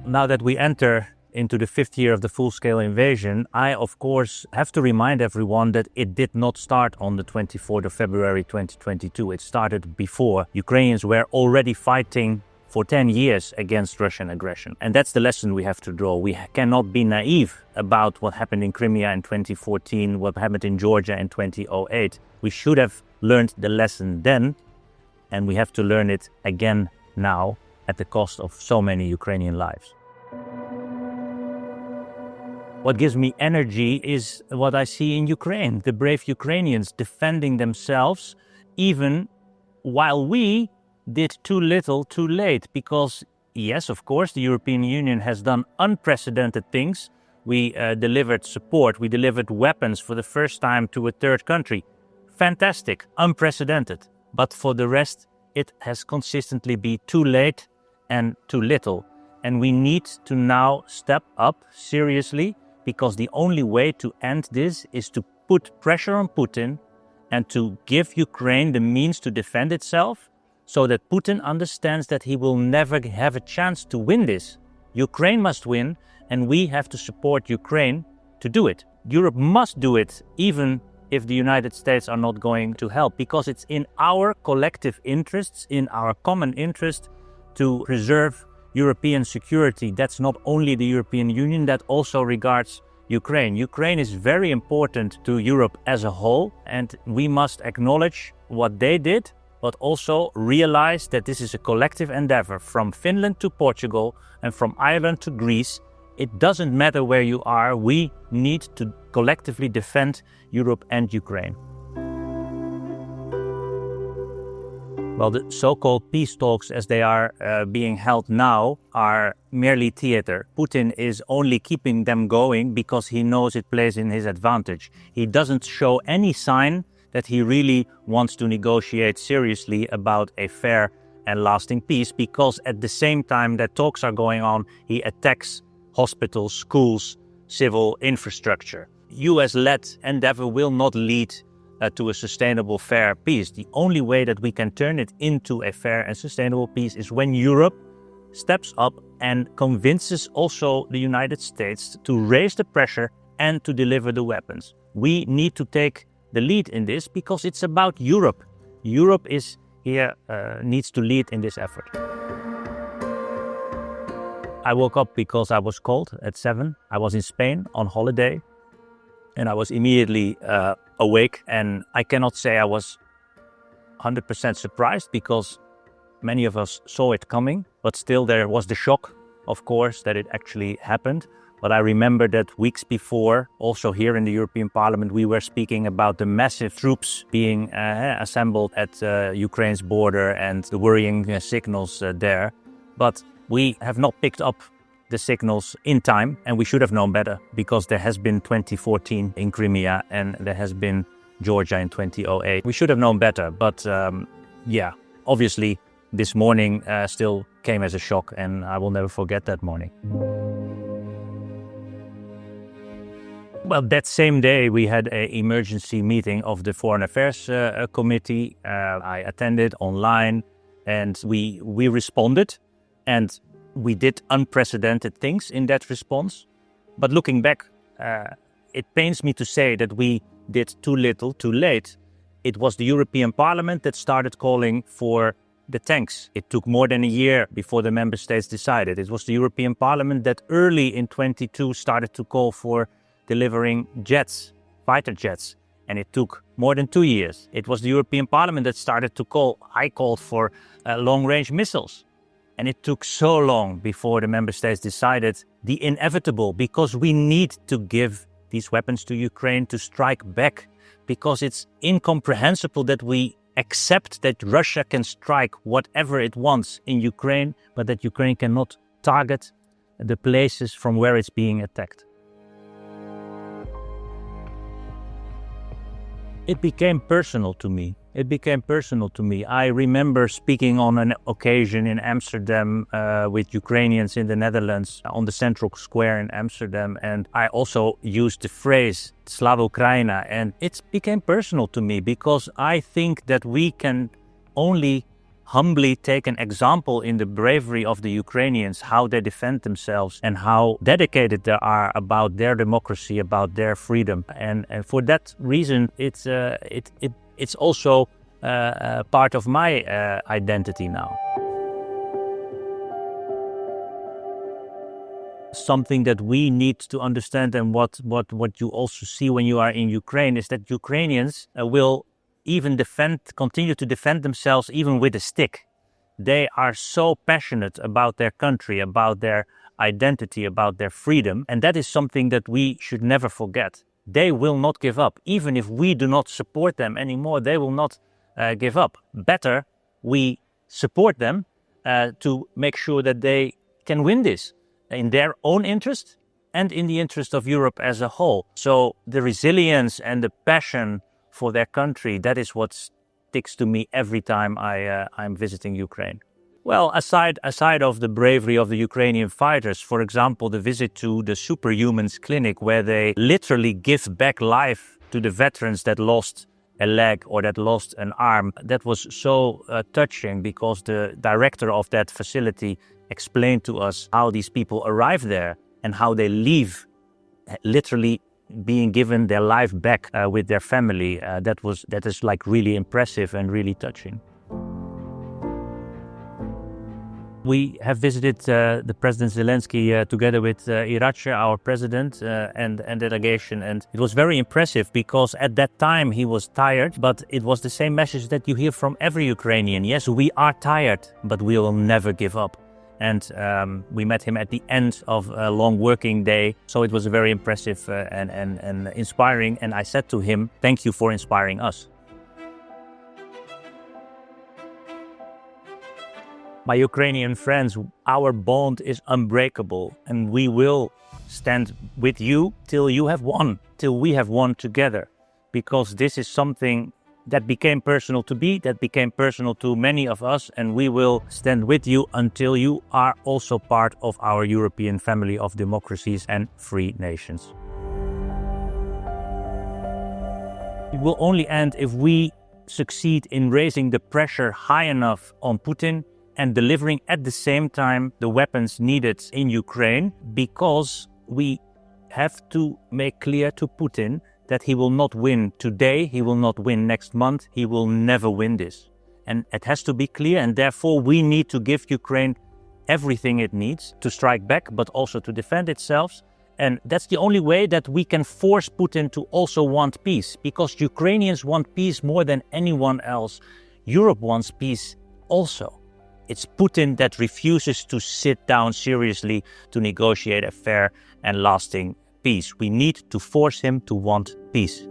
now that we enter into the 5th year of the full-scale invasion, I, of course, have to remind everyone that it did not start on the 24th of February 2022. It started before. Ukrainians were already fighting for 10 years against Russian aggression. And that's the lesson we have to draw. We cannot be naive about what happened in Crimea in 2014, what happened in Georgia in 2008. We should have learned the lesson then, and we have to learn it again now at the cost of so many Ukrainian lives. What gives me energy is what I see in Ukraine, the brave Ukrainians defending themselves, even while we did too little, too late. Because, yes, of course, the European Union has done unprecedented things. We delivered support, we delivered weapons for the first time to a third country. Fantastic, unprecedented. But for the rest, it has consistently been too late and too little. And we need to now step up seriously, because the only way to end this is to put pressure on Putin and to give Ukraine the means to defend itself, so that Putin understands that he will never have a chance to win this. Ukraine must win, and we have to support Ukraine to do it. Europe must do it, even if the United States are not going to help, because it's in our collective interests, in our common interest, to preserve European security. That's not only the European Union, that also regards Ukraine. Ukraine is very important to Europe as a whole, and we must acknowledge what they did, but also realize that this is a collective endeavor from Finland to Portugal and from Ireland to Greece. It doesn't matter where you are, we need to collectively defend Europe and Ukraine. Well, the so-called peace talks as they are being held now are merely theater. Putin is only keeping them going because he knows it plays in his advantage. He doesn't show any sign that he really wants to negotiate seriously about a fair and lasting peace, because at the same time that talks are going on, he attacks hospitals, schools, civil infrastructure. US-led endeavor will not lead to a sustainable, fair peace. The only way that we can turn it into a fair and sustainable peace is when Europe steps up and convinces also the United States to raise the pressure and to deliver the weapons. We need to take the lead in this because it's about Europe. Europe is here, needs to lead in this effort. I woke up because I was cold at 7. I was in Spain on holiday, and I was immediately awake, and I cannot say I was 100% surprised because many of us saw it coming, but still there was the shock, of course, that it actually happened. But I remember that weeks before, also here in the European Parliament, we were speaking about the massive troops being assembled at Ukraine's border and the worrying signals there. But we have not picked up the signals in time, and we should have known better, because there has been 2014 in Crimea and there has been Georgia in 2008. We should have known better, but obviously this morning still came as a shock, and I will never forget that morning. Well, that same day we had an emergency meeting of the Foreign Affairs Committee. I attended online, and we responded, and we did unprecedented things in that response. But looking back, it pains me to say that we did too little, too late. It was the European Parliament that started calling for the tanks. It took more than a year before the member states decided. It was the European Parliament that early in 2022 started to call for delivering jets, fighter jets. And it took more than 2 years. It was the European Parliament that started to I called for long-range missiles. And it took so long before the member states decided the inevitable, because we need to give these weapons to Ukraine to strike back, because it's incomprehensible that we accept that Russia can strike whatever it wants in Ukraine, but that Ukraine cannot target the places from where it's being attacked. It became personal to me. I remember speaking on an occasion in Amsterdam with Ukrainians in the Netherlands on the Central Square in Amsterdam. And I also used the phrase Slava Ukraini. And it became personal to me because I think that we can only humbly take an example in the bravery of the Ukrainians, how they defend themselves and how dedicated they are about their democracy, about their freedom. And for that reason, it's also part of my identity now. Something that we need to understand, and what you also see when you are in Ukraine, is that Ukrainians will even continue to defend themselves even with a stick. They are so passionate about their country, about their identity, about their freedom, and that is something that we should never forget. They will not give up. Even if we do not support them anymore, they will not give up. Better we support them to make sure that they can win this in their own interest and in the interest of Europe as a whole. So the resilience and the passion for their country, that is what sticks to me every time I'm visiting Ukraine. Well, aside of the bravery of the Ukrainian fighters, for example, the visit to the Superhumans clinic, where they literally give back life to the veterans that lost a leg or that lost an arm, that was so touching, because the director of that facility explained to us how these people arrive there and how they leave, literally being given their life back with their family. That is like really impressive and really touching. We have visited the President Zelenskyy together with Irache, our president, and delegation. And it was very impressive, because at that time he was tired, but it was the same message that you hear from every Ukrainian. Yes, we are tired, but we will never give up. And we met him at the end of a long working day. So it was very impressive and inspiring. And I said to him, thank you for inspiring us. My Ukrainian friends, our bond is unbreakable, and we will stand with you till you have won, till we have won together. Because this is something that became personal to me, that became personal to many of us, and we will stand with you until you are also part of our European family of democracies and free nations. It will only end if we succeed in raising the pressure high enough on Putin and delivering at the same time the weapons needed in Ukraine, because we have to make clear to Putin that he will not win today, he will not win next month, he will never win this. And it has to be clear, and therefore we need to give Ukraine everything it needs to strike back, but also to defend itself. And that's the only way that we can force Putin to also want peace, because Ukrainians want peace more than anyone else. Europe wants peace also. It's Putin that refuses to sit down seriously to negotiate a fair and lasting peace. We need to force him to want peace.